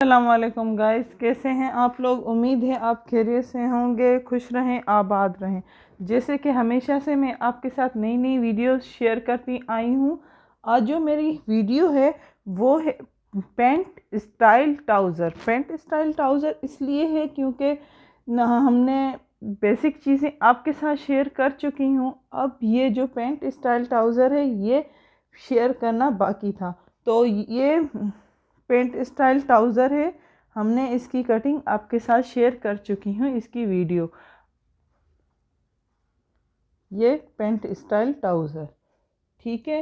अस्सलामुअलैकुम गाइस, कैसे हैं आप लोग। उम्मीद है आप खैरियत से होंगे, खुश रहें, आबाद रहें। जैसे कि हमेशा से मैं आपके साथ नई नई वीडियोस शेयर करती आई हूँ। आज जो मेरी वीडियो है वो है pant style trouser. Pant style trouser इसलिए है क्योंकि हमने बेसिक चीज़ें आपके साथ शेयर कर चुकी हूँ। अब ये जो पैंट स्टाइल ट्राउज़र है ये शेयर करना बाकी था। तो ये पेंट स्टाइल ट्राउज़र है, हमने इसकी कटिंग आपके साथ शेयर कर चुकी हूँ, इसकी वीडियो। ये पेंट स्टाइल ट्राउज़र, ठीक है।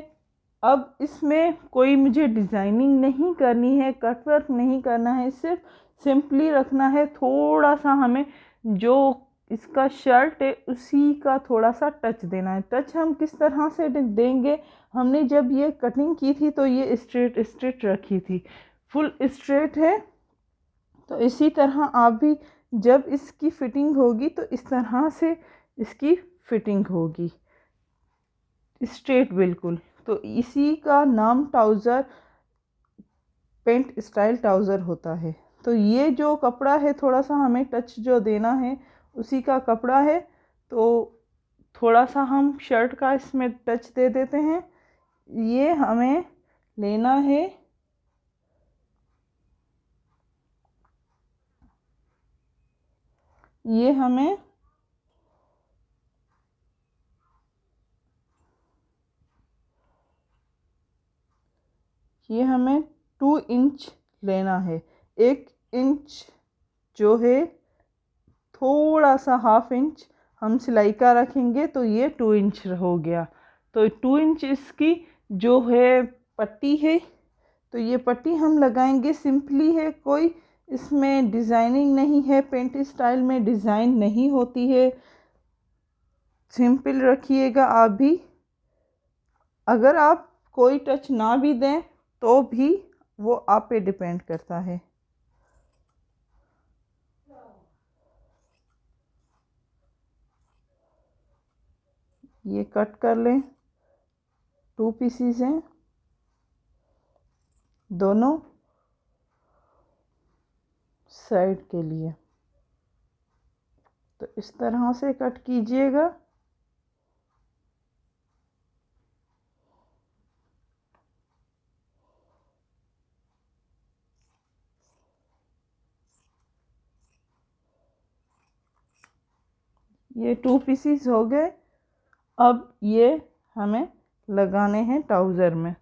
अब इसमें कोई मुझे डिज़ाइनिंग नहीं करनी है, कटवर्क नहीं करना है, सिर्फ सिंपली रखना है। थोड़ा सा हमें जो इसका शर्ट है उसी का थोड़ा सा टच देना है। टच हम किस तरह से देंगे, हमने जब ये कटिंग की थी तो ये स्ट्रेट स्ट्रेट रखी थी, फुल स्ट्रेट है। तो इसी तरह आप भी जब इसकी फिटिंग होगी तो इस तरह से इसकी फिटिंग होगी, स्ट्रेट बिल्कुल। तो इसी का नाम ट्राउज़र पेंट स्टाइल ट्राउज़र होता है। तो ये जो कपड़ा है थोड़ा सा हमें टच जो देना है उसी का कपड़ा है। तो थोड़ा सा हम शर्ट का इसमें टच दे देते हैं। ये हमें लेना है ये हमें ये हमें 2 इंच लेना है। 1 इंच जो है, थोड़ा सा 1/2 इंच हम सिलाई का रखेंगे तो ये 2 इंच हो गया। तो 2 इंच इसकी जो है पट्टी है, तो ये पट्टी हम लगाएंगे। सिंपली है, कोई इसमें डिज़ाइनिंग नहीं है। पेंट स्टाइल में डिज़ाइन नहीं होती है, सिंपल रखिएगा आप भी। अगर आप कोई टच ना भी दें तो भी वो आप पे डिपेंड करता है। ये कट कर लें, 2 पीसीज हैं दोनों साइड के लिए। तो इस तरह से कट कीजिएगा। ये 2 पीसीज हो गए। अब ये हमें लगाने हैं ट्राउज़र में।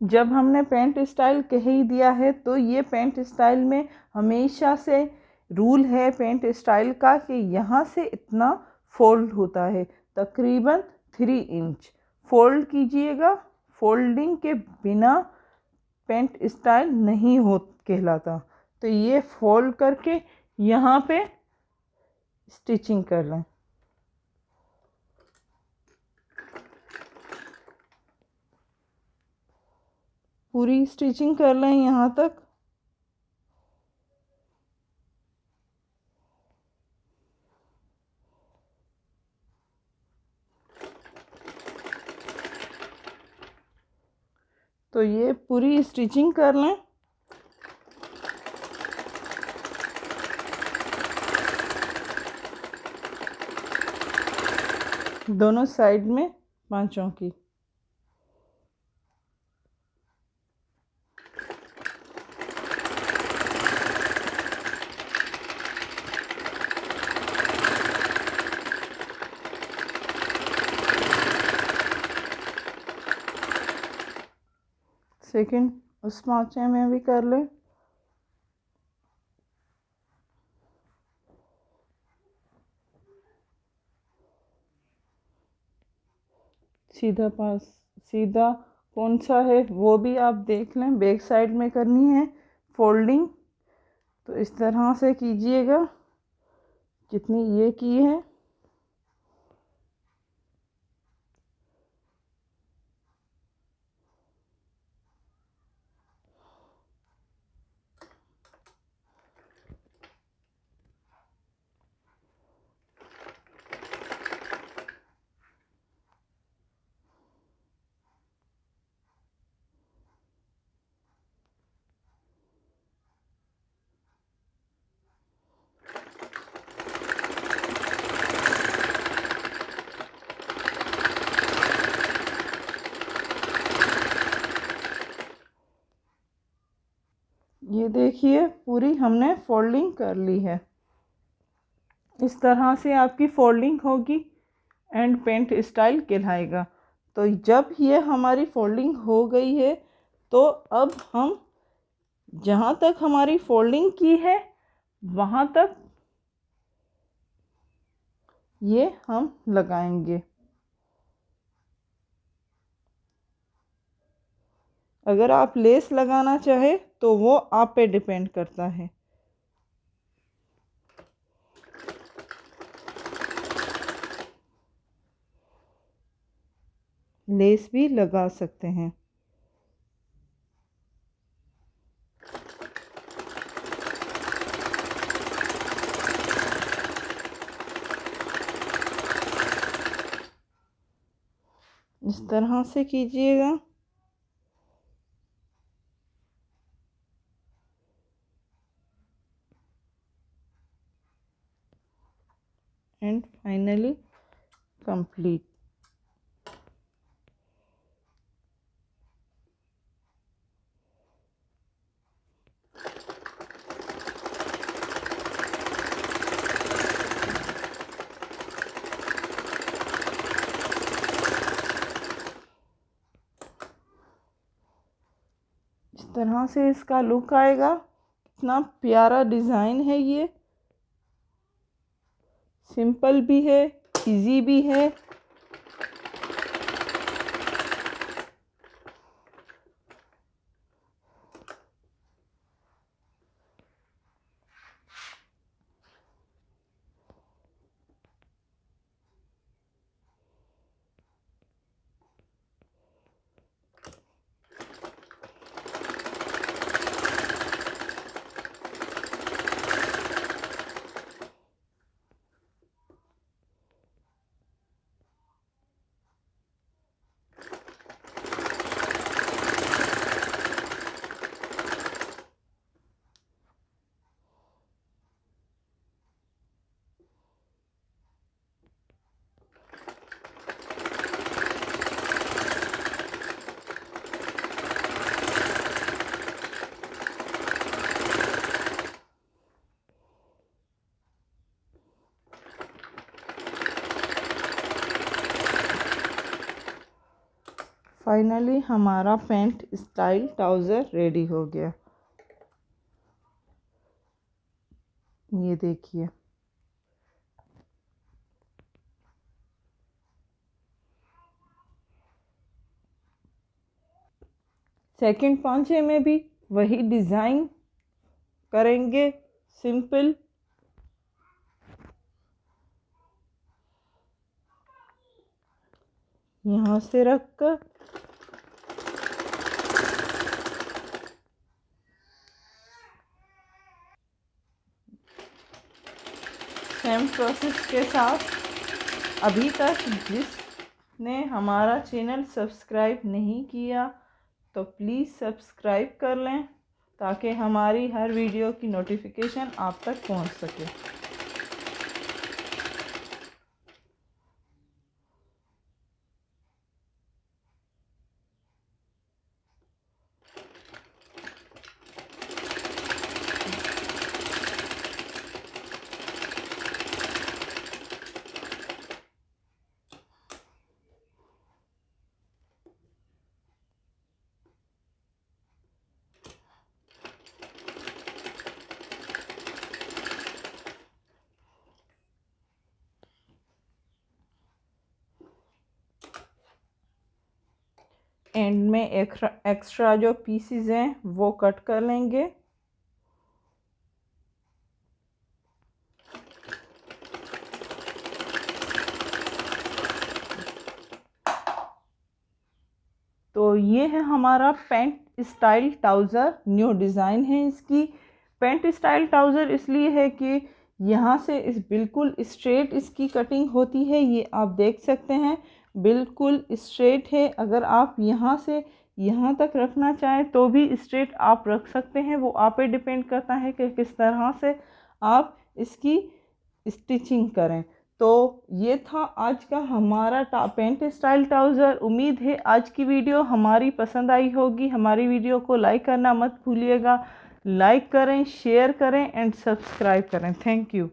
जब हमने पेंट स्टाइल कह ही दिया है तो ये पेंट स्टाइल में हमेशा से रूल है पेंट स्टाइल का कि यहाँ से इतना फोल्ड होता है, तकरीबन 3 इंच फोल्ड कीजिएगा। फोल्डिंग के बिना पेंट स्टाइल नहीं हो कहलाता। तो ये फोल्ड करके यहाँ पे स्टिचिंग कर लें। पूरी स्टिचिंग कर लें यहाँ तक। तो ये पूरी स्टिचिंग कर लें। दोनों साइड में पांचों की। सेकंड उस पांचे में भी कर लें। सीधा पास, सीधा कौन सा है वो भी आप देख लें। बैक साइड में करनी है फोल्डिंग, तो इस तरह से कीजिएगा जितनी ये की है। ये देखिए पूरी हमने फोल्डिंग कर ली है। इस तरह से आपकी फोल्डिंग होगी एंड पेंट स्टाइल कहलाएगा। तो जब ये हमारी फोल्डिंग हो गई है तो अब हम जहाँ तक हमारी फोल्डिंग की है वहाँ तक ये हम लगाएंगे। अगर आप लेस लगाना चाहे तो वो आप पे डिपेंड करता है। लेस भी लगा सकते हैं। इस तरह से कीजिएगा। And finally complete. इस तरह से इसका लुक आएगा। कितना प्यारा डिज़ाइन है ये। सिंपल भी है, इजी भी है। फाइनली हमारा पैंट स्टाइल ट्राउज़र रेडी हो गया। ये देखिए। सेकंड पांचे में भी वही डिज़ाइन करेंगे, सिंपल। यहाँ से रखकर सेम प्रोसेस के साथ। अभी तक जिसने हमारा चैनल सब्सक्राइब नहीं किया तो प्लीज़ सब्सक्राइब कर लें ताकि हमारी हर वीडियो की नोटिफिकेशन आप तक पहुंच सके। एंड में एक्स्ट्रा जो पीसीज हैं वो कट कर लेंगे। तो ये है हमारा pant style trouser. New design है इसकी। पैंट स्टाइल ट्राउज़र इसलिए है कि यहाँ से इस बिल्कुल स्ट्रेट इसकी कटिंग होती है। ये आप देख सकते हैं बिल्कुल स्ट्रेट है। अगर आप यहाँ से यहाँ तक रखना चाहें तो भी स्ट्रेट आप रख सकते हैं। वो आप पे डिपेंड करता है कि किस तरह से आप इसकी स्टिचिंग करें। तो ये था आज का हमारा पैंट स्टाइल ट्राउज़र। उम्मीद है आज की वीडियो हमारी पसंद आई होगी। हमारी वीडियो को लाइक करना मत भूलिएगा। लाइक करें, शेयर करें एंड सब्सक्राइब करें। Thank you.